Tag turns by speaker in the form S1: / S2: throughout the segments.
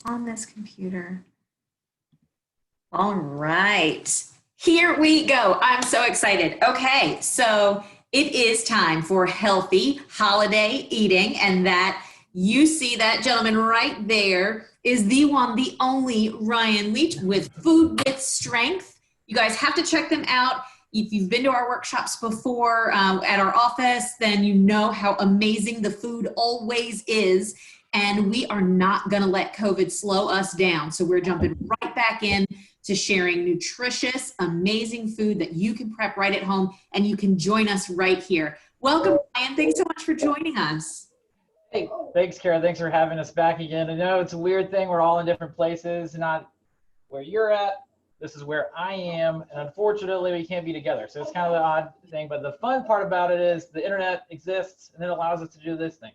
S1: on this computer. All right, here we go. I'm so excited. Okay, so it is time for healthy holiday eating, and that you see that gentleman right there is the one, the only Ryan Leach with Food with Strength. You guys have to check them out. If you've been to our workshops before at our office, then you know how amazing the food always is. And we are not going to let COVID slow us down. So we're jumping right back in to sharing nutritious, amazing food that you can prep right at home, and you can join us right here. Welcome, Ryan. Thanks so much for joining us.
S2: Hey, thanks, Kara. Thanks for having us back again. I know it's a weird thing. We're all in different places, not where you're at. This is where I am, and unfortunately, we can't be together. So it's kind of an odd thing, but the fun part about it is the internet exists, and it allows us to do this thing,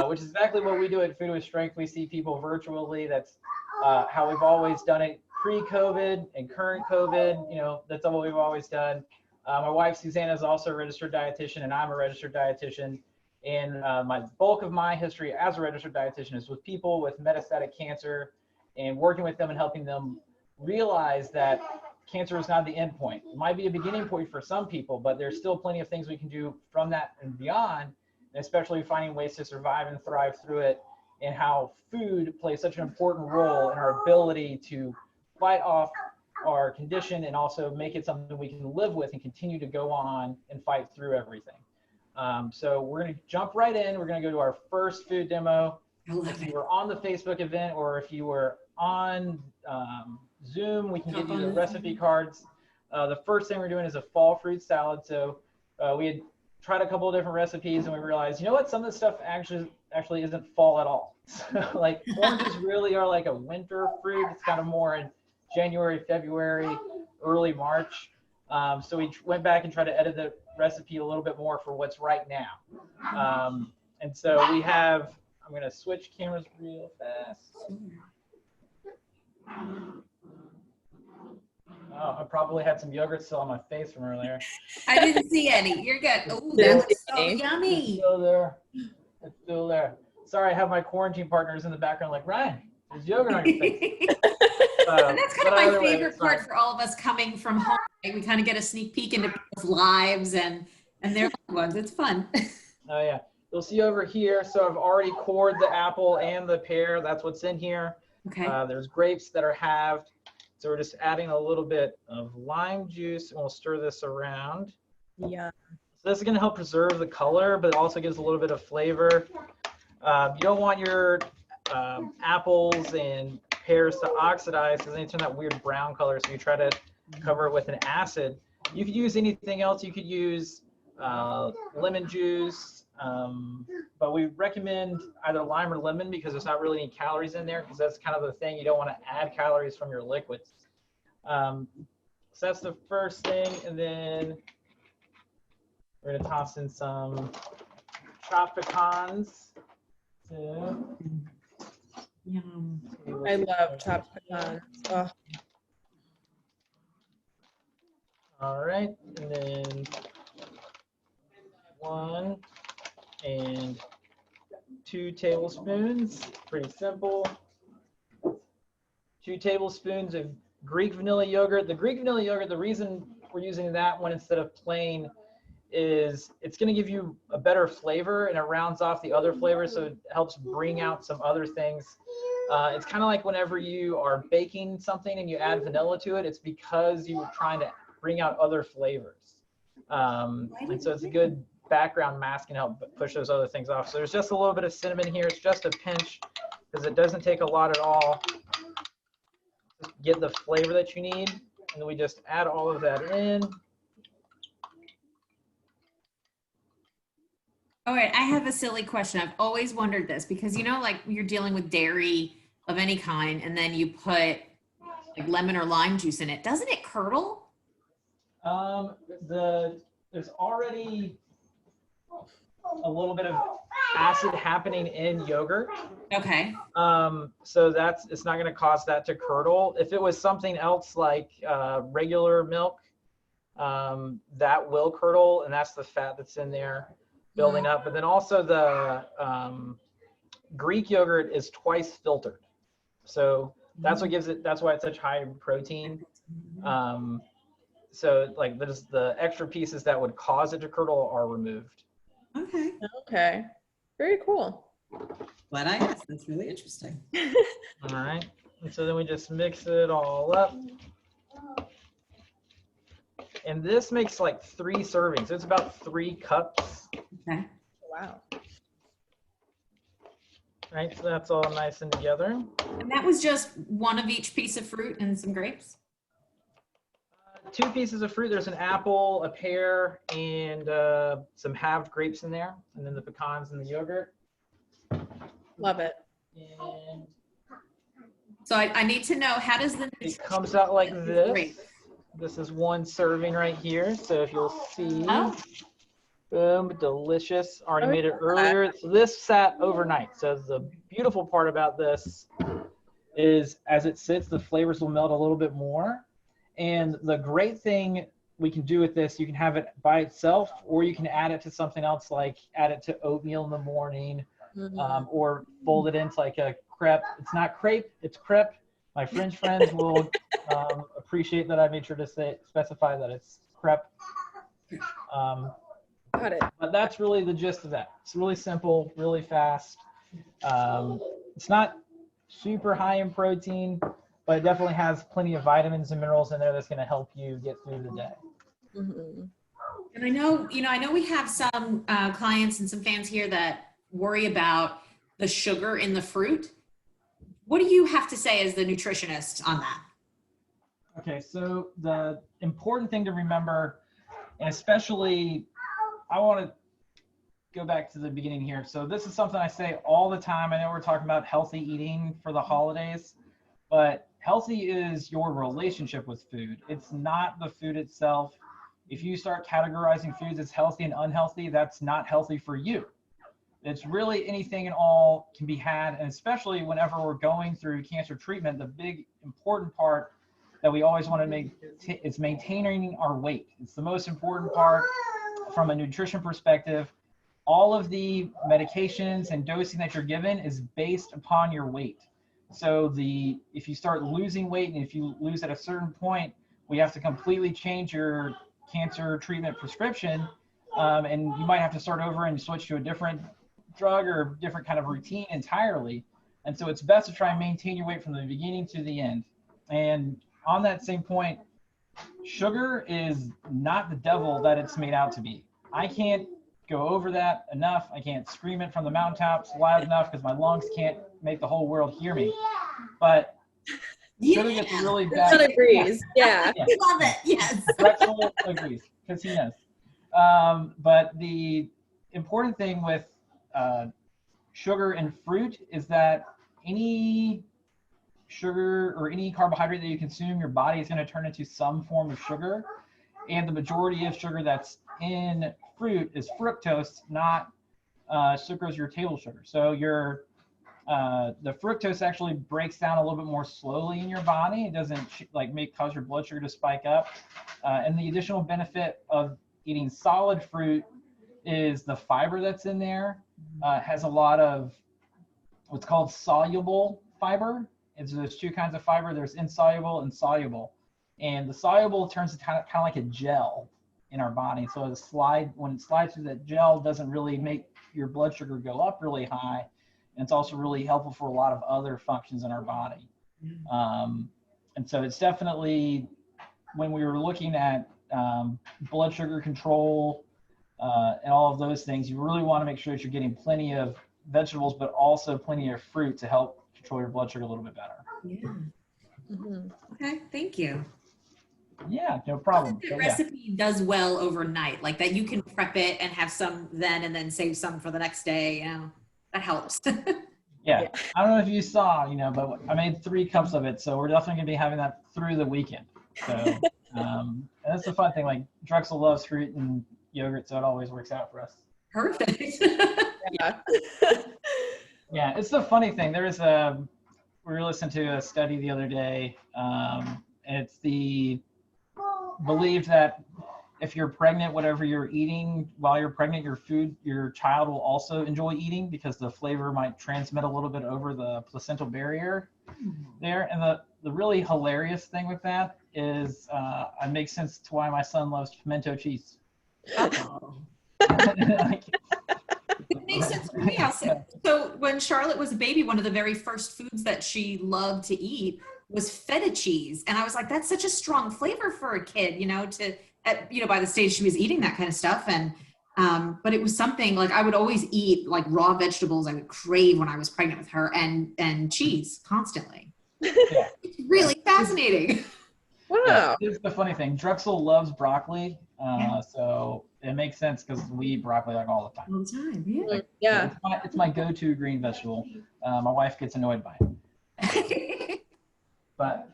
S2: which is exactly what we do at Food with Strength. We see people virtually. That's how we've always done it, pre-COVID and current COVID. You know, that's what we've always done. My wife, Susanna, is also a registered dietitian, and I'm a registered dietitian. And my bulk of my history as a registered dietitian is with people with metastatic cancer and working with them and helping them realize that cancer is not the end point. It might be a beginning point for some people, but there's still plenty of things we can do from that and beyond, and especially finding ways to survive and thrive through it, and how food plays such an important role in our ability to fight off our condition and also make it something we can live with and continue to go on and fight through everything. So we're going to jump right in. We're going to go to our first food demo. If you were on the Facebook event or if you were on Zoom, we can give you the recipe cards. The first thing we're doing is a fall fruit salad. So we had tried a couple of different recipes and we realized, you know what, some of the stuff actually isn't fall at all. So like oranges really are like a winter fruit. It's kind of more in January, February, early March. So we went back and tried to edit the recipe a little bit more for what's right now. And so we have, I'm going to switch cameras real fast. Oh, I probably had some yogurt still on my face from earlier.
S1: I didn't see any. You're good. Oh, that looks so yummy.
S2: It's still there. It's still there. Sorry, I have my quarantine partners in the background like, Ryan, there's yogurt on your face.
S1: And that's kind of my favorite part for all of us coming from home. Right? We kind of get a sneak peek into people's lives and their loved ones. It's fun.
S2: Oh, yeah. You'll see over here, so I've already cored the apple and the pear. That's what's in here.
S1: Okay.
S2: There's grapes that are halved. So we're just adding a little bit of lime juice, and we'll stir this around.
S3: Yeah.
S2: So this is going to help preserve the color, but it also gives a little bit of flavor. You don't want your apples and pears to oxidize because they turn that weird brown color, so you try to cover it with an acid. You could use anything else. You could use lemon juice, but we recommend either lime or lemon because there's not really any calories in there, because that's kind of the thing. You don't want to add calories from your liquids. So that's the first thing, and then we're going to toss in some chopped pecans.
S1: Yum.
S3: I love chopped pecans. Oh.
S2: All right, and then 1 and 2 tablespoons, pretty simple. 2 tablespoons of Greek vanilla yogurt. The Greek vanilla yogurt, the reason we're using that one instead of plain is it's going to give you a better flavor and it rounds off the other flavors, so it helps bring out some other things. It's kind of like whenever you are baking something and you add vanilla to it, it's because you were trying to bring out other flavors. And so it's a good background mask and help push those other things off. So there's just a little bit of cinnamon here. It's just a pinch because it doesn't take a lot at all. Just get the flavor that you need. And then we just add all of that in.
S1: All right, I have a silly question. I've always wondered this because, you know, like you're dealing with dairy of any kind and then you put like lemon or lime juice in it. Doesn't it curdle?
S2: There's already a little bit of acid happening in yogurt.
S1: Okay.
S2: So it's not going to cause that to curdle. If it was something else like regular milk, that will curdle, and that's the fat that's in there building up. But then also the Greek yogurt is twice filtered. So that's what gives it, that's why it's such high protein. So like there's the extra pieces that would cause it to curdle are removed.
S1: Okay.
S3: Okay. Very cool.
S1: Glad I asked. That's really interesting.
S2: All right. And so then we just mix it all up. And this makes like 3 servings. It's about 3 cups.
S1: Okay.
S3: Wow.
S2: Right. So that's all nice and together.
S1: And that was just one of each piece of fruit and some grapes?
S2: 2 pieces of fruit. There's an apple, a pear, and some halved grapes in there. And then the pecans and the yogurt.
S3: Love it.
S2: And
S1: So I need to know, how does the
S2: it comes out like this.
S1: Great.
S2: This is 1 serving right here. So if you'll see,
S1: Oh.
S2: boom, delicious. Already
S3: Oh,
S2: made it
S3: yeah.
S2: earlier. So this sat overnight. So the beautiful part about this is as it sits, the flavors will melt a little bit more. And the great thing we can do with this, you can have it by itself, or you can add it to something else, like add it to oatmeal in the morning, or fold it into like a crepe. It's not crepe, it's crepe. My French friends will appreciate that I made sure to specify that it's crepe.
S3: Got it.
S2: But that's really the gist of that. It's really simple, really fast. It's not super high in protein, but it definitely has plenty of vitamins and minerals in there that's going to help you get through the day.
S3: Mm-hmm.
S1: And I know we have some clients and some fans here that worry about the sugar in the fruit. What do you have to say as the nutritionist on that?
S2: Okay, so the important thing to remember, and especially, I want to go back to the beginning here. So this is something I say all the time. I know we're talking about healthy eating for the holidays, but healthy is your relationship with food. It's not the food itself. If you start categorizing foods as healthy and unhealthy, that's not healthy for you. It's really anything and all can be had, and especially whenever we're going through cancer treatment, the big important part that we always want to make is maintaining our weight. It's the most important part from a nutrition perspective. All of the medications and dosing that you're given is based upon your weight. So if you start losing weight, and if you lose at a certain point, we have to completely change your cancer treatment prescription, and you might have to start over and switch to a different drug or different kind of routine entirely. And so it's best to try and maintain your weight from the beginning to the end. And on that same point, sugar is not the devil that it's made out to be. I can't go over that enough. I can't scream it from the mountaintops loud enough because my lungs can't make the whole world hear me. But sugar gets a really bad.
S3: Everyone agrees. Yeah.
S1: I love it. Yes.
S2: Drexel agrees because he knows. But the important thing with sugar and fruit is that any sugar or any carbohydrate that you consume, your body is going to turn into some form of sugar. And the majority of sugar that's in fruit is fructose, not sucrose, your table sugar. So the fructose actually breaks down a little bit more slowly in your body. It doesn't cause your blood sugar to spike up. And the additional benefit of eating solid fruit is the fiber that's in there has a lot of what's called soluble fiber. There's 2 kinds of fiber. There's insoluble and soluble. And the soluble turns to kind of like a gel in our body. So when it slides through that gel, doesn't really make your blood sugar go up really high. And it's also really helpful for a lot of other functions in our body. And so it's definitely, when we were looking at blood sugar control and all of those things, you really want to make sure that you're getting plenty of vegetables, but also plenty of fruit to help control your blood sugar a little bit better.
S1: Yeah.
S3: Mm-hmm.
S1: Okay. Thank you.
S2: Yeah, no problem.
S1: The
S2: So, yeah.
S1: recipe does well overnight, like that you can prep it and have some then and then save some for the next day. That helps.
S2: Yeah, I don't know if you saw, but I made 3 cups of it, so we're definitely gonna be having that through the weekend. So and that's the fun thing. Like Drexel loves fruit and yogurt, so it always works out for us.
S1: Perfect.
S3: Yeah.
S2: Yeah, it's the funny thing. We were listening to a study the other day, and it's believed that if you're pregnant, whatever you're eating while you're pregnant, your child will also enjoy eating because the flavor might transmit a little bit over the placental barrier there. And the really hilarious thing with that is it makes sense to why my son loves pimento cheese.
S1: Oh. It makes sense for me also. So when Charlotte was a baby, one of the very first foods that she loved to eat was feta cheese. And I was like, that's such a strong flavor for a kid, by the stage she was eating that kind of stuff. And, but it was something like I would always eat like raw vegetables I would crave when I was pregnant with her and cheese constantly.
S2: Yeah.
S1: It's really fascinating.
S3: Wow.
S2: Yeah, here's the funny thing. Drexel loves broccoli, so it makes sense because we eat broccoli like all the time.
S1: All the time, yeah.
S3: Yeah.
S2: It's my go-to green vegetable. My wife gets annoyed by it. But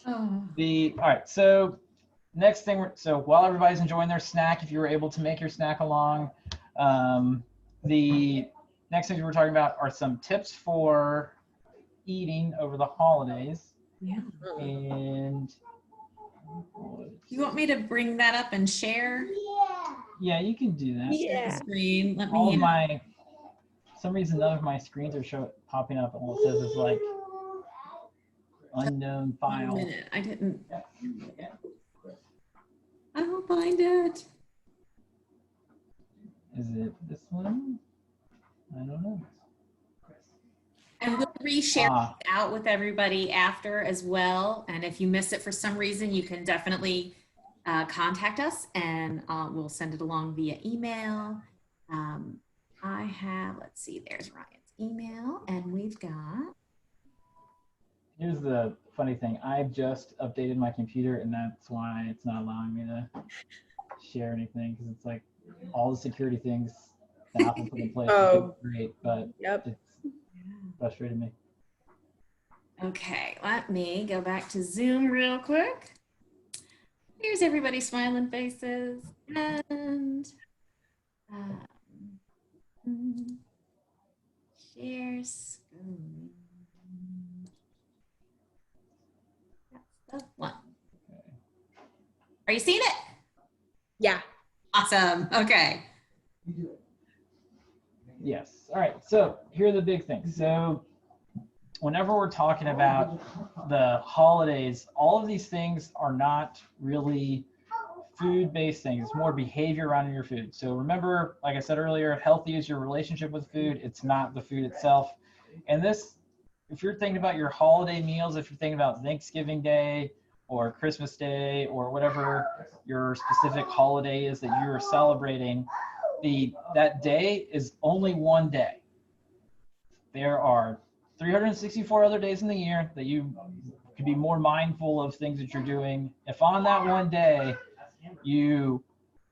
S1: Oh.
S2: all right, so next thing, so while everybody's enjoying their snack, if you were able to make your snack along, the next things we're talking about are some tips for eating over the holidays.
S1: Yeah.
S2: And
S1: You want me to bring that up and share?
S2: yeah, you can do that.
S1: Share the
S3: Yeah.
S1: screen. Let
S2: All
S1: me.
S2: of my, for some reason, none of my screens are popping up. All it says is like unknown
S1: One
S2: file.
S1: minute. I didn't. I will find it.
S2: Is it this one? I don't know.
S1: And we'll reshare
S2: Ah,
S1: it out with everybody after as well. And if you miss it for some reason, you can definitely contact us and we'll send it along via email. I have, let's see, there's Ryan's email, and we've got.
S2: here's the funny thing. I just updated my computer, and that's why it's not allowing me to share anything, because it's like all the security things that Apple put in place
S3: Oh.
S2: are great, but
S3: Yep.
S2: it's frustrated me.
S1: Okay, let me go back to Zoom real quick. Here's everybody's smiling faces. And share screen. That's the one. Are you seeing it?
S3: Yeah.
S1: Awesome. Okay.
S2: Yes. All right. So here are the big things. So whenever we're talking about the holidays, all of these things are not really food-based things. It's more behavior around your food. So remember, like I said earlier, healthy is your relationship with food. It's not the food itself. And this, if you're thinking about your holiday meals, if you're thinking about Thanksgiving Day or Christmas Day or whatever your specific holiday is that you are celebrating, that day is only one day. There are 364 other days in the year that you can be more mindful of things that you're doing. If on that one day you've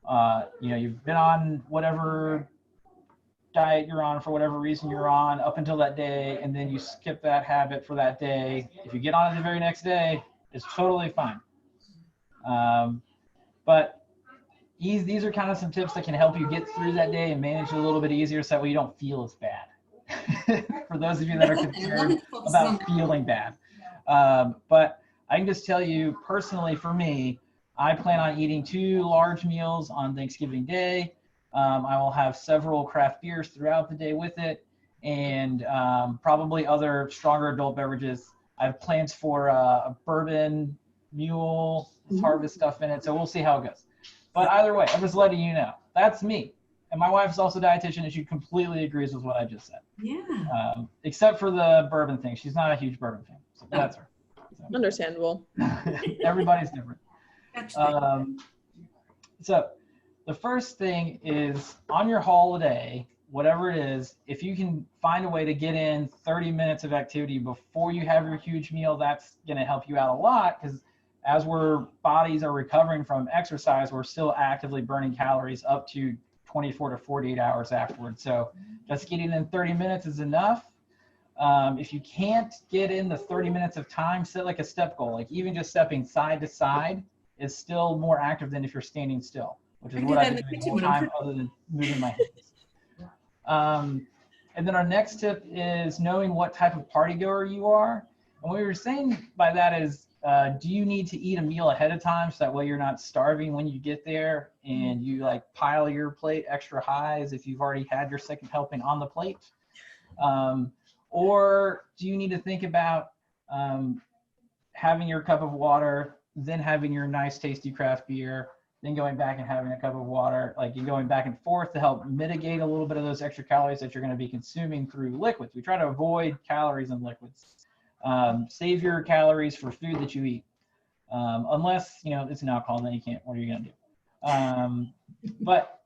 S2: been on whatever diet you're on for whatever reason you're on up until that day, and then you skip that habit for that day, if you get on it the very next day, it's totally fine. But these are kind of some tips that can help you get through that day and manage it a little bit easier so that way you don't feel as bad. For those of you that are concerned about feeling bad. But I can just tell you personally, for me, I plan on eating 2 large meals on Thanksgiving Day. I will have several craft beers throughout the day with it, and probably other stronger adult beverages. I have plans for a bourbon mule harvest stuff in it, so we'll see how it goes. But either way, I'm just letting you know. That's me. And my wife's also a dietitian, and she completely agrees with what I just said.
S1: Yeah.
S2: Except for the bourbon thing. She's not a huge bourbon fan. So that's her. So.
S3: Understandable.
S2: Everybody's different.
S1: Gotcha.
S2: So the first thing is on your holiday, whatever it is, if you can find a way to get in 30 minutes of activity before you have your huge meal, that's going to help you out a lot, because as our bodies are recovering from exercise, we're still actively burning calories up to 24 to 48 hours afterwards. So just getting in 30 minutes is enough. If you can't get in the 30 minutes of time, set like a step goal. Like even just stepping side to side is still more active than if you're standing still, which is what I've been doing all the time other than moving my hands. And then our next tip is knowing what type of party goer you are. And what we were saying by that is do you need to eat a meal ahead of time so that way you're not starving when you get there and you like pile your plate extra high as if you've already had your second helping on the plate? Or do you need to think about having your cup of water, then having your nice tasty craft beer, then going back and having a cup of water, like you're going back and forth to help mitigate a little bit of those extra calories that you're going to be consuming through liquids. We try to avoid calories in liquids. Save your calories for food that you eat. Unless, you know, it's an alcohol, then you can't, what are you going to do? But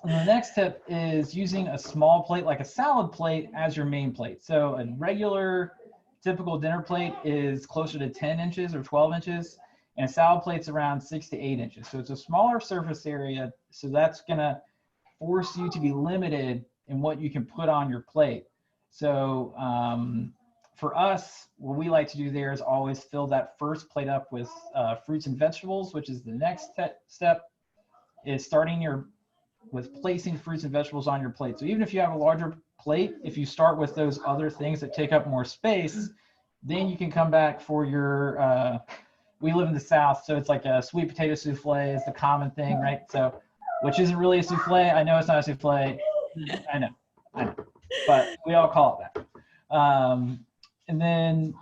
S2: the next tip is using a small plate, like a salad plate, as your main plate. So a regular typical dinner plate is closer to 10 inches or 12 inches, and a salad plate's around 6 to 8 inches. So it's a smaller surface area. So that's gonna force you to be limited in what you can put on your plate. So for us, what we like to do there is always fill that first plate up with fruits and vegetables, which is the next step, is starting with placing fruits and vegetables on your plate. So even if you have a larger plate, if you start with those other things that take up more space, then you can come back for your, we live in the South, so it's like a sweet potato souffle is the common thing, right? So, which isn't really a souffle. I know it's not a souffle. I know. But we all call it that. And then,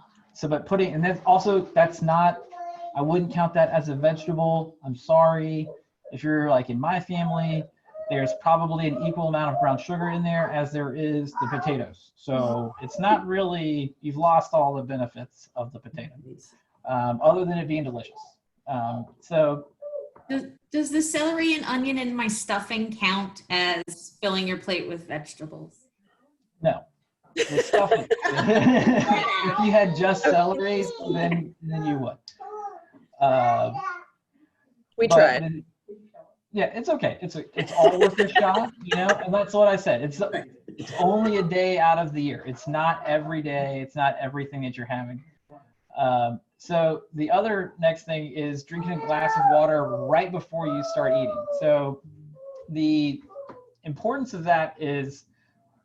S2: and then also that's not, I wouldn't count that as a vegetable. I'm sorry. If you're like in my family, there's probably an equal amount of brown sugar in there as there is the potatoes. So it's not really, you've lost all the benefits of the potato, other than it being delicious. So
S1: does the celery and onion in my stuffing count as filling your plate with vegetables?
S2: no. The stuffing. If you had just celery, then you would.
S3: We tried.
S2: Then, yeah, it's okay. It's all worth a shot, you know. And that's what I said. It's only a day out of the year. It's not every day. It's not everything that you're having. So the other next thing is drinking a glass of water right before you start eating. So the importance of that is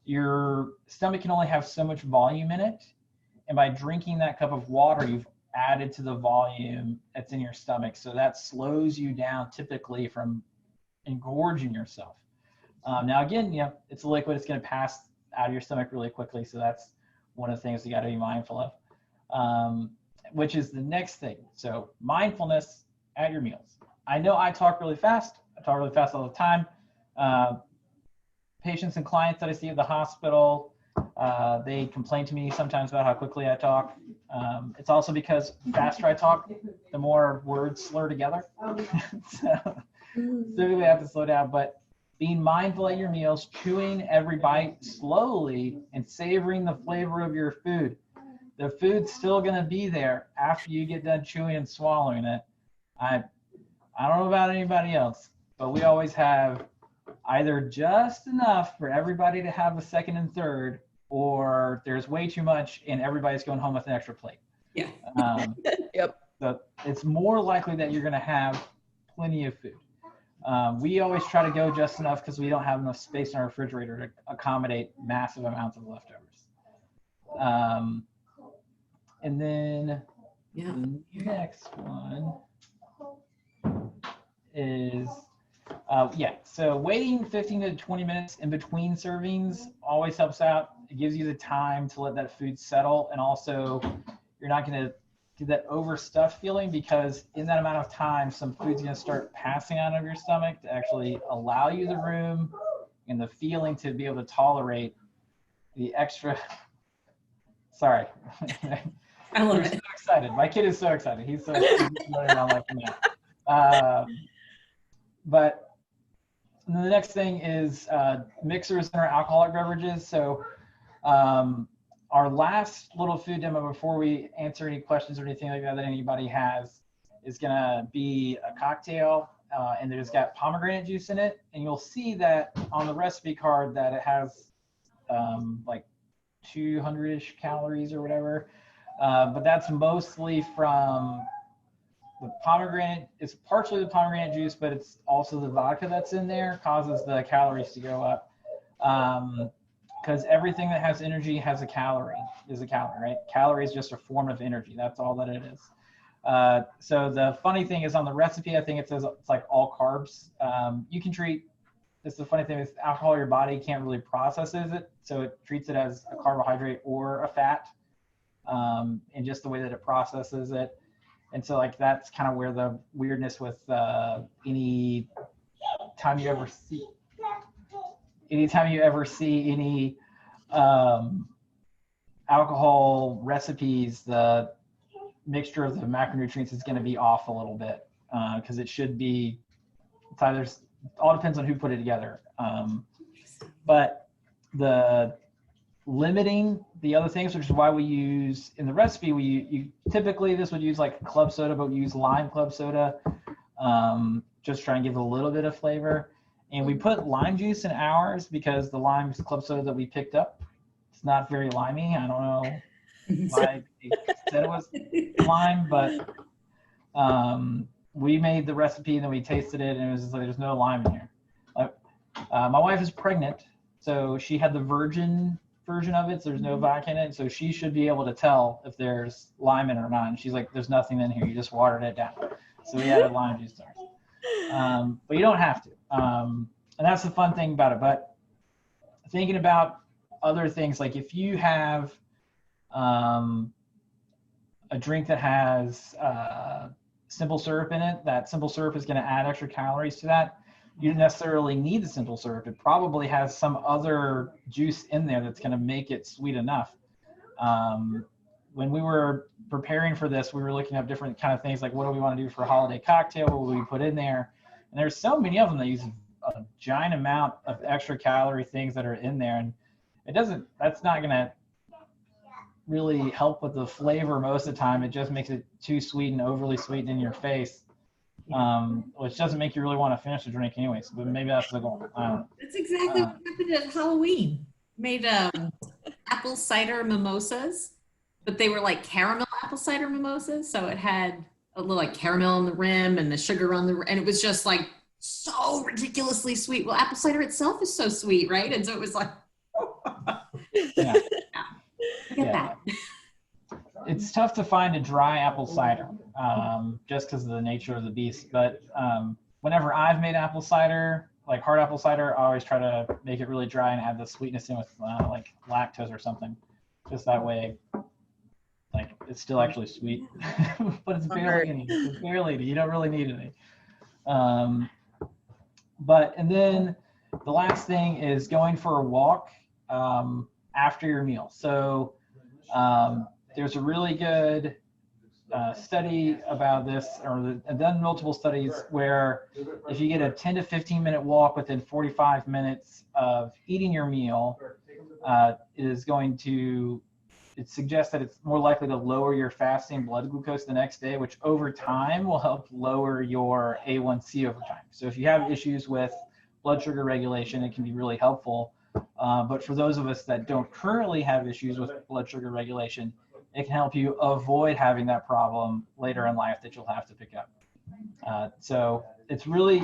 S2: your stomach can only have so much volume in it. And by drinking that cup of water, you've added to the volume that's in your stomach. So that slows you down typically from engorging yourself. Now, again, you know, it's a liquid, it's going to pass out of your stomach really quickly. So that's one of the things you got to be mindful of, which is the next thing. So mindfulness at your meals. I know I talk really fast. I talk really fast all the time. Patients and clients that I see at the hospital, they complain to me sometimes about how quickly I talk. It's also because the faster I talk, the more words slur together. So typically I have to slow down, but being mindful at your meals, chewing every bite slowly and savoring the flavor of your food. The food's still gonna be there after you get done chewing and swallowing it. I don't know about anybody else, but we always have either just enough for everybody to have a second and third, or there's way too much and everybody's going home with an extra plate.
S1: Yeah.
S3: Yep.
S2: So it's more likely that you're going to have plenty of food. We always try to go just enough because we don't have enough space in our refrigerator to accommodate massive amounts of leftovers. And then the next one is, so waiting 15 to 20 minutes in between servings always helps out. It gives you the time to let that food settle, and also you're not going to get that overstuffed feeling, because in that amount of time, some food's going to start passing out of your stomach to actually allow you the room and the feeling to be able to tolerate the extra. Sorry.
S1: I love
S2: We're
S1: it.
S2: so excited. My kid is so excited. He's running around like that. But the next thing is mixers in our alcoholic beverages. So our last little food demo before we answer any questions or anything like that anybody has is gonna be a cocktail, and there's got pomegranate juice in it. And you'll see that on the recipe card that it has like 200-ish calories or whatever. But that's mostly from the pomegranate. It's partially the pomegranate juice, but it's also the vodka that's in there causes the calories to go up. Because everything that has energy has a calorie, right? Calorie is just a form of energy. That's all that it is. So the funny thing is on the recipe, I think it says it's like all carbs. You can treat, this is the funny thing is alcohol, your body can't really processes it. So it treats it as a carbohydrate or a fat, in just the way that it processes it. And so like, that's kind of where the weirdness with any time you ever see, anytime you ever see any alcohol recipes, the mixture of the macronutrients is going to be off a little bit, because it should be, it's either, it all depends on who put it together. But the limiting the other things, which is why we use in the recipe, you typically this would use like club soda, but we use lime club soda, just try and give it a little bit of flavor. And we put lime juice in ours because the lime club soda that we picked up, it's not very limey. I don't know why they said it was lime, but we made the recipe and then we tasted it and it was just like, there's no lime in here. My wife is pregnant, so she had the virgin version of it, so there's no vodka in it, so she should be able to tell if there's lime in it or not. And she's like, there's nothing in here, you just watered it down. So we added lime juice to ours. But you don't have to. And that's the fun thing about it. But thinking about other things, like if you have a drink that has simple syrup in it, that simple syrup is going to add extra calories to that. You don't necessarily need the simple syrup. It probably has some other juice in there that's going to make it sweet enough. When we were preparing for this, we were looking at different kind of things, like what do we want to do for a holiday cocktail? What will we put in there? And there's so many of them that use a giant amount of extra calorie things that are in there. And that's not going to really help with the flavor most of the time. It just makes it too sweet and overly sweet in your face, which doesn't make you really want to finish the drink anyways. But maybe that's the goal.
S1: That's exactly what happened at Halloween. Made apple cider mimosas, but they were like caramel apple cider mimosas. So it had a little like caramel on the rim and the sugar on the, and it was just like so ridiculously sweet. Well, apple cider itself is so sweet, right? And so it was like,
S2: Yeah.
S1: Get that.
S2: It's tough to find a dry apple cider, just because of the nature of the beast. But whenever I've made apple cider, like hard apple cider, I always try to make it really dry and add the sweetness in with like lactose or something. Just that way, like it's still actually sweet, but it's barely any. It's barely any. You don't really need any. And then the last thing is going for a walk after your meal. So there's a really good study about this, or I've done multiple studies where if you get a 10 to 15 minute walk within 45 minutes of eating your meal, it suggests that it's more likely to lower your fasting blood glucose the next day, which over time will help lower your A1C over time. So if you have issues with blood sugar regulation, it can be really helpful. But for those of us that don't currently have issues with blood sugar regulation, it can help you avoid having that problem later in life that you'll have to pick up. So it's really,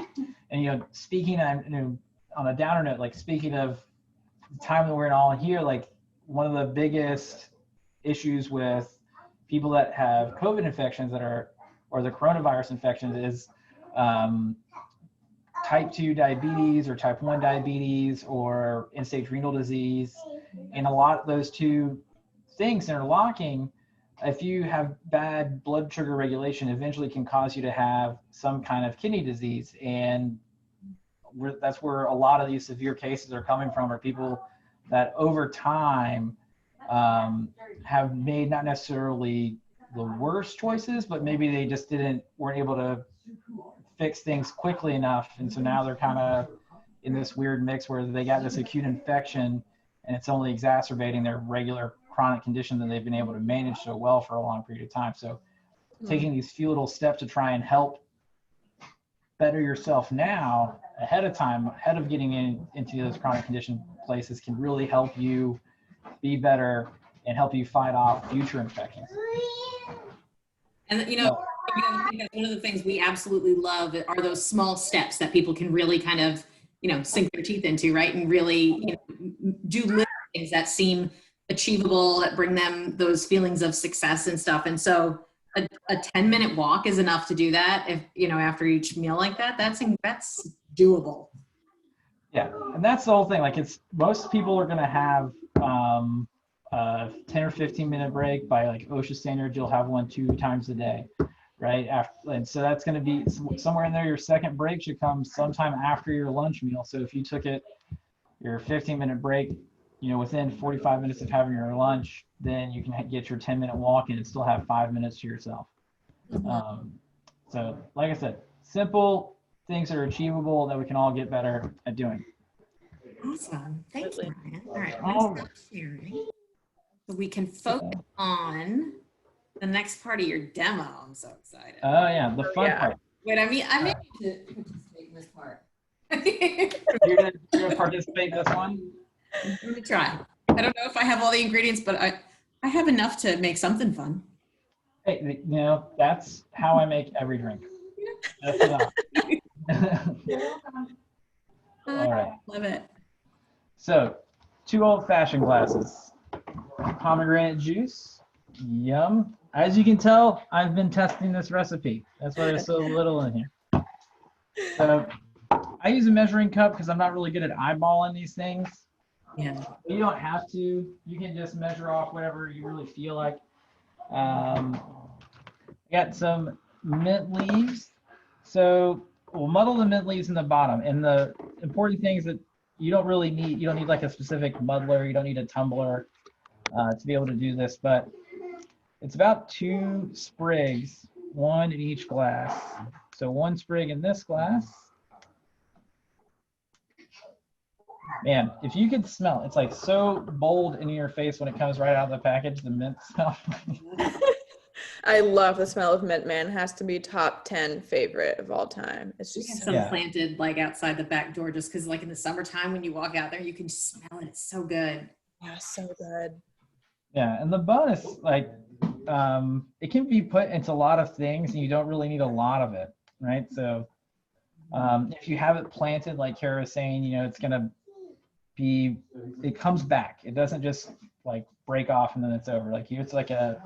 S2: and speaking on a downer note, like speaking of the time that we're in all here, like one of the biggest issues with people that have COVID infections or the coronavirus infections is type 2 diabetes or type 1 diabetes or end-stage renal disease. And a lot of those two things interlocking, if you have bad blood sugar regulation, eventually can cause you to have some kind of kidney disease. And that's where a lot of these severe cases are coming from, are people that over time have made not necessarily the worst choices, but maybe they just weren't able to fix things quickly enough. And so now they're kind of in this weird mix where they got this acute infection and it's only exacerbating their regular chronic condition that they've been able to manage so well for a long period of time. So taking these few little steps to try and help better yourself now ahead of time, ahead of getting into those chronic condition places, can really help you be better and help you fight off future infections.
S1: And I think that one of the things we absolutely love are those small steps that people can really kind of, sink their teeth into, right? And really, do little things that seem achievable, that bring them those feelings of success and stuff. And so a 10-minute walk is enough to do that. If, after each meal like that, that's doable.
S2: Yeah, and that's the whole thing. Like, it's most people are gonna have a 10 or 15-minute break. By like OSHA standards, you'll have one 2 times a day, right? And so that's gonna be somewhere in there. Your second break should come sometime after your lunch meal. So if you took your 15-minute break, within 45 minutes of having your lunch, then you can get your 10-minute walk in and still have 5 minutes to yourself. So like I said, simple things that are achievable that we can all get better at doing.
S1: Awesome. Thank you, Ryan. All right.
S2: All
S1: I'm
S2: right.
S1: sharing so we can focus on the next part of your demo. I'm so excited.
S2: Oh yeah, the fun part.
S1: Wait, I may need to participate in this part.
S2: You're gonna participate in this one?
S1: I'm gonna try. I don't know if I have all the ingredients, but I have enough to make something fun.
S2: Hey, that's how I make every drink. That's enough. All right.
S1: Love it.
S2: So, 2 old-fashioned glasses. Pomegranate juice. Yum. As you can tell, I've been testing this recipe. That's why there's so little in here. So, I use a measuring cup because I'm not really good at eyeballing these things.
S1: Yeah.
S2: You don't have to. You can just measure off whatever you really feel like. I got some mint leaves. So we'll muddle the mint leaves in the bottom. And the important thing is that you don't need like a specific muddler. You don't need a tumbler to be able to do this. But it's about 2 sprigs, 1 in each glass. So 1 sprig in this glass. Man, if you could smell, it's like so bold in your face when it comes right out of the package, the mint smell.
S3: I love the smell of mint, man. It has to be top 10 favorite of all time. It's
S1: We have
S3: just
S1: some planted like outside the back door just because like in the summertime when you walk out there, you can smell it. It's so good.
S3: so good.
S2: Yeah, and the bonus, like, it can be put into a lot of things and you don't really need a lot of it, right? So if you have it planted, like Kara was saying, it's gonna it comes back. It doesn't just like break off and then it's over. Like it's like I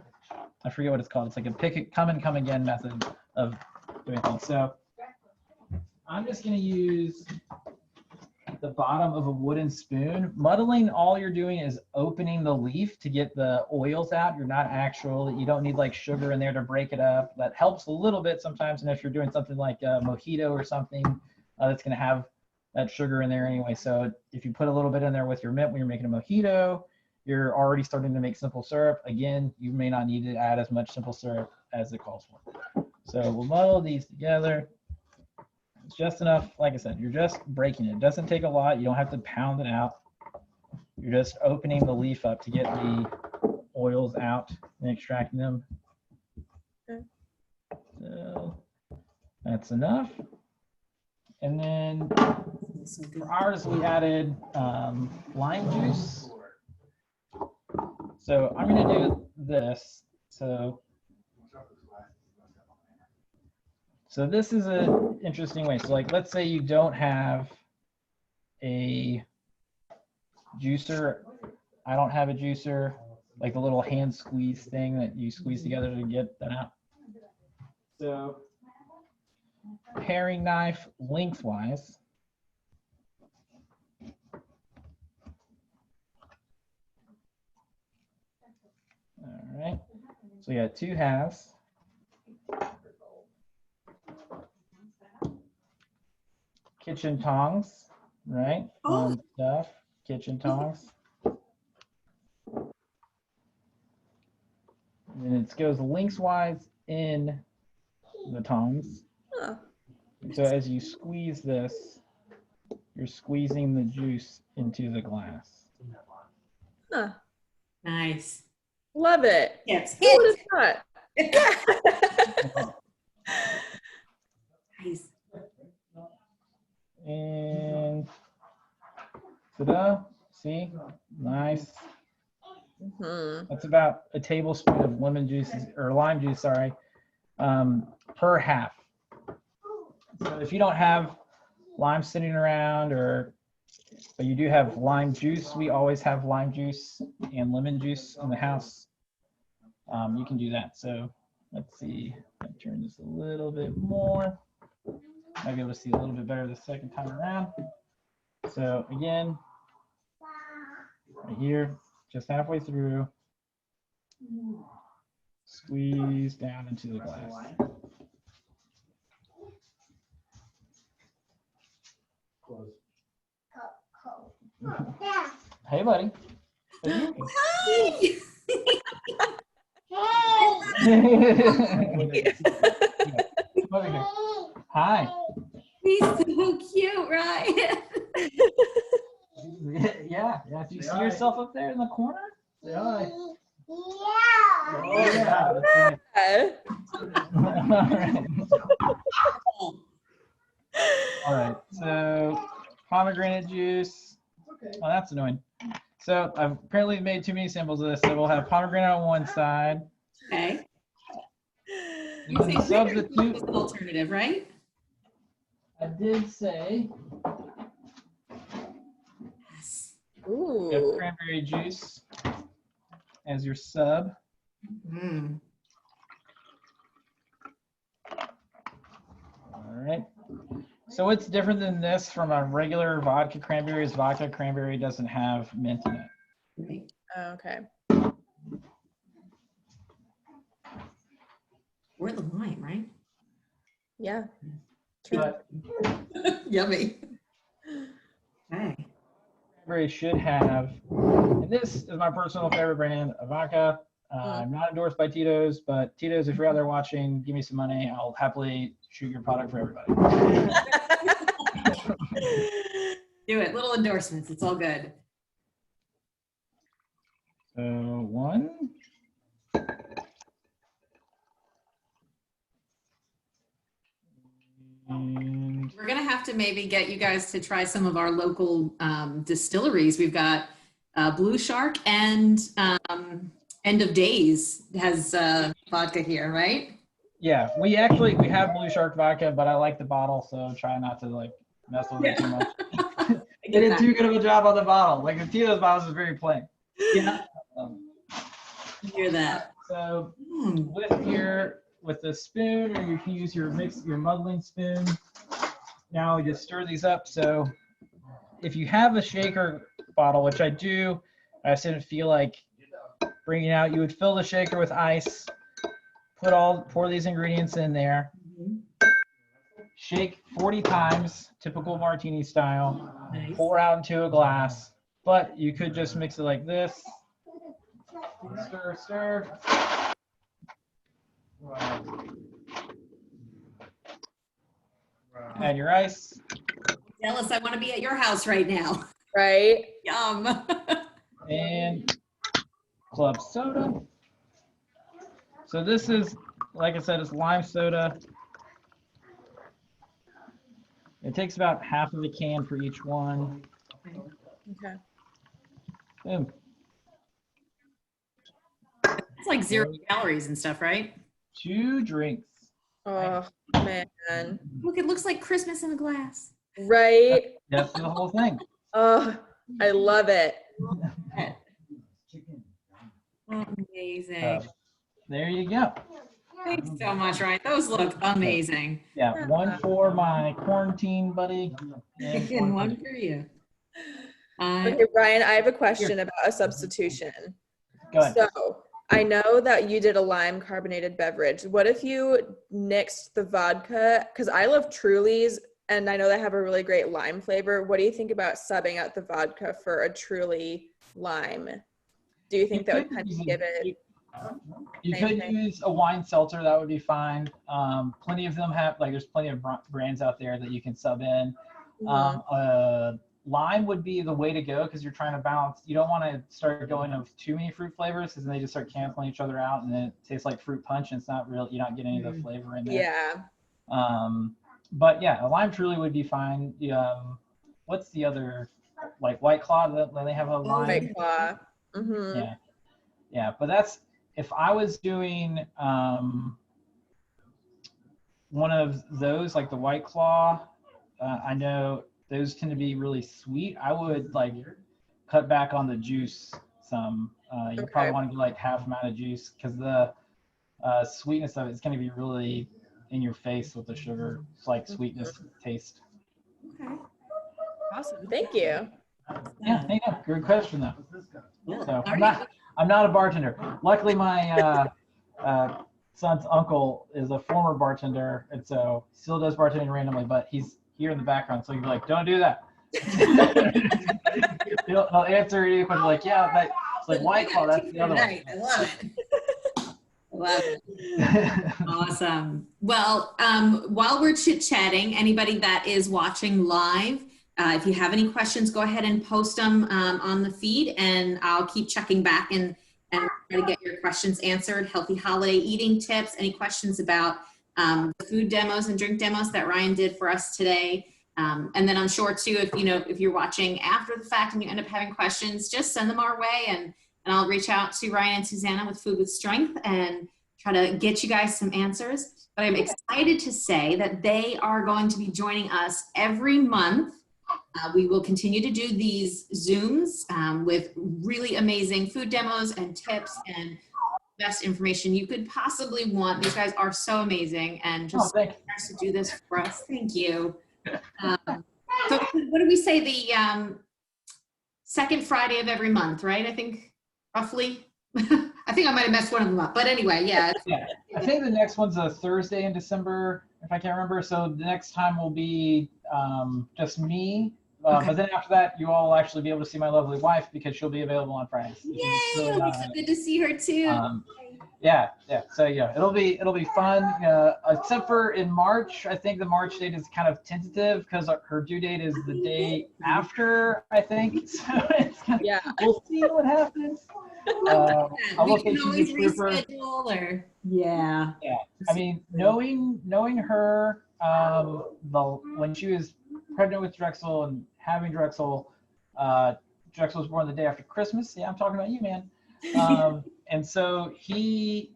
S2: forget what it's called. It's like a come and come again method of doing things. So I'm just gonna use the bottom of a wooden spoon. Muddling, all you're doing is opening the leaf to get the oils out. You don't need like sugar in there to break it up. That helps a little bit sometimes. And if you're doing something like a mojito or something, that's gonna have that sugar in there anyway. So if you put a little bit in there with your mint when you're making a mojito, you're already starting to make simple syrup. Again, you may not need to add as much simple syrup as it calls for. So we'll muddle these together. It's just enough, like I said, you're just breaking it. It doesn't take a lot. You don't have to pound it out. You're just opening the leaf up to get the oils out and extracting them. So that's enough. And then for ours, we added lime juice. So I'm going to do this. So this is an interesting way. So like, let's say you don't have a juicer. I don't have a juicer, like the little hand squeeze thing that you squeeze together to get that out. So paring knife lengthwise. All right, so we got 2 halves. Kitchen tongs, right? Fun stuff. Kitchen tongs. And it goes lengthwise in the tongs. So as you squeeze this, you're squeezing the juice into the glass.
S1: Nice.
S3: Love it.
S1: Yes.
S3: Who would have thought?
S1: Nice.
S2: And ta-da, see, nice. That's about a tablespoon of lemon juice or lime juice, sorry, per half. So if you don't have lime sitting around, but you do have lime juice, we always have lime juice and lemon juice in the house. You can do that. So Let's see. I'll turn this a little bit more. Might be able to see a little bit better the second time around. So again, right here, just halfway through, squeeze down into the glass. Hey, buddy.
S1: Hi.
S2: Hi.
S1: He's so cute, right?
S2: Yeah. Do you see yourself up there in the corner?
S4: Say hi.
S2: Oh, yeah. All right. So pomegranate juice. Oh, that's annoying. So I've apparently made too many samples of this. So we'll have pomegranate on one side.
S1: Okay.
S2: And then substitute.
S1: Was an alternative, right?
S2: I did say
S1: Yes.
S2: you have
S3: Ooh.
S2: cranberry juice as your sub.
S1: Mm.
S2: All right. So what's different than this from a regular vodka cranberry is vodka cranberry doesn't have mint in it.
S1: Right.
S3: Okay.
S1: Or the lime, right?
S3: Yeah. True.
S2: But
S1: Yummy. Okay.
S2: cranberry should have, and this is my personal favorite brand of vodka. I'm not endorsed by Tito's, but Tito's, if you're out there watching, give me some money. I'll happily shoot your product for everybody.
S1: Do it. Little endorsements. It's all good.
S2: So one. And
S1: We're going to have to maybe get you guys to try some of our local distilleries. We've got Blue Shark and End of Days has vodka here, right?
S2: yeah, we have Blue Shark vodka, but I like the bottle, so try not to like mess with it too much. They did too good of a job on the bottle. Like the Tito's bottles is very plain.
S1: Yeah. Hear that.
S2: So with the spoon, or you can use your muddling spoon. Now we just stir these up. So if you have a shaker bottle, which I do, I just didn't feel like bringing it out. You would fill the shaker with ice, pour these ingredients in there, shake 40 times, typical martini style,
S1: Nice.
S2: pour out into a glass. But you could just mix it like this. Stir. Add your ice.
S1: Jealous. I want to be at your house right now.
S3: Right?
S1: Yum.
S2: And club soda. So this is, like I said, it's lime soda. It takes about half of a can for each one.
S3: Okay.
S2: Boom.
S1: It's like 0 calories and stuff, right?
S2: 2 drinks.
S3: Oh, man.
S1: Look, it looks like Christmas in a glass.
S3: Right?
S2: That's the whole thing.
S3: Oh, I love it.
S1: Amazing.
S2: There you go.
S1: Thanks so much, Ryan. Those look amazing.
S2: Yeah, one for my quarantine buddy.
S1: And one for you.
S3: Okay, Ryan, I have a question about a substitution.
S2: Go ahead.
S3: So I know that you did a lime carbonated beverage. What if you nixed the vodka? Because I love Truly's, and I know they have a really great lime flavor. What do you think about subbing out the vodka for a Truly lime? Do you think that would kind of give it?
S2: You
S3: Same
S2: could
S3: thing.
S2: use a wine seltzer. That would be fine. Plenty of them have, like, there's plenty of brands out there that you can sub in. Lime would be the way to go because you're trying to balance. You don't want to start going with too many fruit flavors because then they just start canceling each other out and then it tastes like fruit punch and it's not real. You're not getting any of the flavor in there.
S3: Yeah.
S2: But yeah, a lime Truly would be fine. What's the other, like White Claw? They have a lime.
S3: White Claw. Mm-hmm.
S2: Yeah. But that's, if I was doing one of those, like the White Claw, I know those tend to be really sweet. I would like cut back on the juice some. You probably want to do like half amount of juice because the sweetness of it is going to be really in your face with the sugar. It's like sweetness taste.
S1: Okay.
S3: Awesome. Thank you.
S2: Yeah, there you go. Good question though.
S1: Cool.
S2: So
S1: All right.
S2: I'm not a bartender. Luckily, my son's uncle is a former bartender, and so he still does bartending randomly, but he's here in the background, so you'd be like, don't do that. He'll answer any question like, yeah, that it's like White Claw, that's the other one.
S1: I love it. Love it. Awesome. Well, while we're chit-chatting, anybody that is watching live, if you have any questions, go ahead and post them on the feed, and I'll keep checking back and try to get your questions answered. Healthy holiday eating tips, any questions about the food demos and drink demos that Ryan did for us today. And then I'm sure too, if you're watching after the fact and you end up having questions, just send them our way, and I'll reach out to Ryan and Susanna with Food with Strength and try to get you guys some answers. But I'm excited to say that they are going to be joining us every month. We will continue to do these Zooms with really amazing food demos and tips and best information you could possibly want. These guys are so amazing, and just to do this for us. Thank you. So what did we say? The second Friday of every month, right? I think roughly. I think I might have messed one of them up, but anyway, yeah.
S2: Yeah, I think the next one's a Thursday in December, if I can't remember. So the next time will be just me.
S1: Okay.
S2: But then after that, you all will actually be able to see my lovely wife because she'll be available on Fridays.
S1: Yay! It'll be so good to see her too.
S2: Yeah. So yeah, it'll be fun. Except for in March, I think the March date is kind of tentative because her due date is the day after, I think. So it's we'll see what happens.
S1: We can always reschedule or
S2: yeah. I mean, knowing her, when she was pregnant with Drexel and having Drexel, Drexel was born the day after Christmas. Yeah, I'm talking about you, man. And so we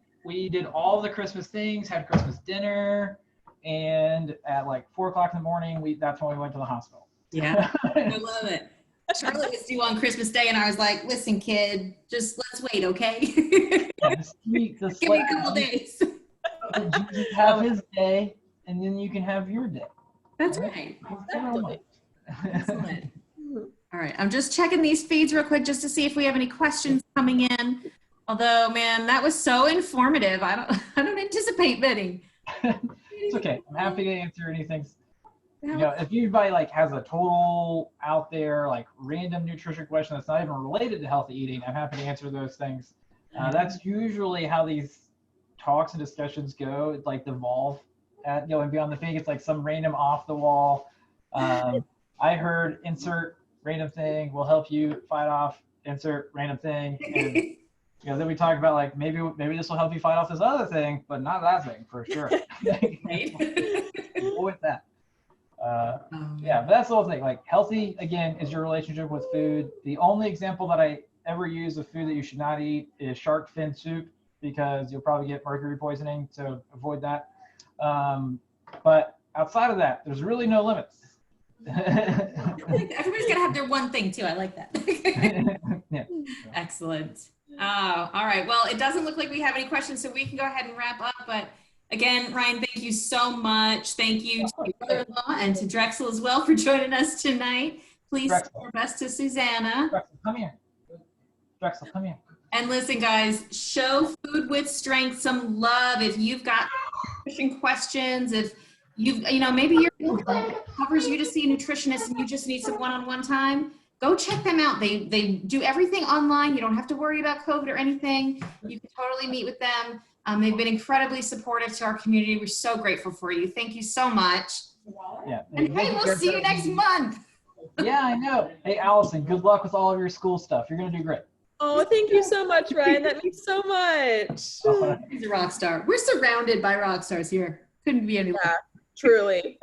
S2: did all the Christmas things, had Christmas dinner, and at like 4:00 in the morning, that's when we went to the hospital.
S1: Yeah, I love it. Charlotte was due on Christmas Day, and I was like, "Listen, kid, just let's wait, okay?
S2: Just give me a
S1: couple days.
S2: Jesus have his day, and then you can have your day."
S1: That's right.
S3: Definitely.
S1: Excellent. All right, I'm just checking these feeds real quick just to see if we have any questions coming in. Although, man, that was so informative. I don't anticipate many.
S2: It's okay. I'm happy to answer anything. If anybody like has a total out there like random nutrition question that's not even related to healthy eating, I'm happy to answer those things. That's usually how these talks and discussions go. It's like devolve at and beyond the thing. It's like some random off the wall. I heard insert random thing will help you fight off insert random thing. And then we talk about like maybe this will help you fight off this other thing, but not that thing for sure. Avoid that. But that's the whole thing. Like healthy again is your relationship with food. The only example that I ever use of food that you should not eat is shark fin soup because you'll probably get mercury poisoning. So avoid that. But outside of that, there's really no limits.
S1: Everybody's gotta have their one thing too. I like that.
S2: Yeah.
S1: Excellent. Oh, all right. Well, it doesn't look like we have any questions, so we can go ahead and wrap up. But again, Ryan, thank you so much. Thank you to your brother-in-law and to Drexel as well for joining us tonight. Please say our best to Susanna.
S2: Drexel, come here. Drexel, come here.
S1: And listen, guys, show Food with Strength some love. If you've got questions, if maybe your clinic covers you to see a nutritionist and you just need some one-on-one time, go check them out. They do everything online. You don't have to worry about COVID or anything. You can totally meet with them. They've been incredibly supportive to our community. We're so grateful for you. Thank you so much.
S2: Yeah.
S1: And hey, we'll see you next month.
S2: Yeah, I know. Hey, Allison, good luck with all of your school stuff. You're going to do great.
S3: Oh, thank you so much, Ryan. That means so much.
S1: He's a rock star. We're surrounded by rock stars here. Couldn't be anyone.
S3: Yeah, truly.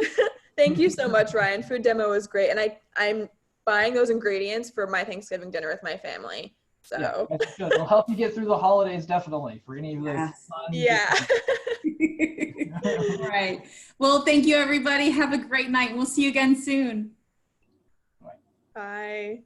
S3: Thank you so much, Ryan. Food demo was great. And I'm buying those ingredients for my Thanksgiving dinner with my family. So
S2: yeah, that's good. It'll help you get through the holidays, definitely, for any of those fun.
S3: Yeah.
S1: All right. Well, thank you, everybody. Have a great night. We'll see you again soon.
S3: Bye.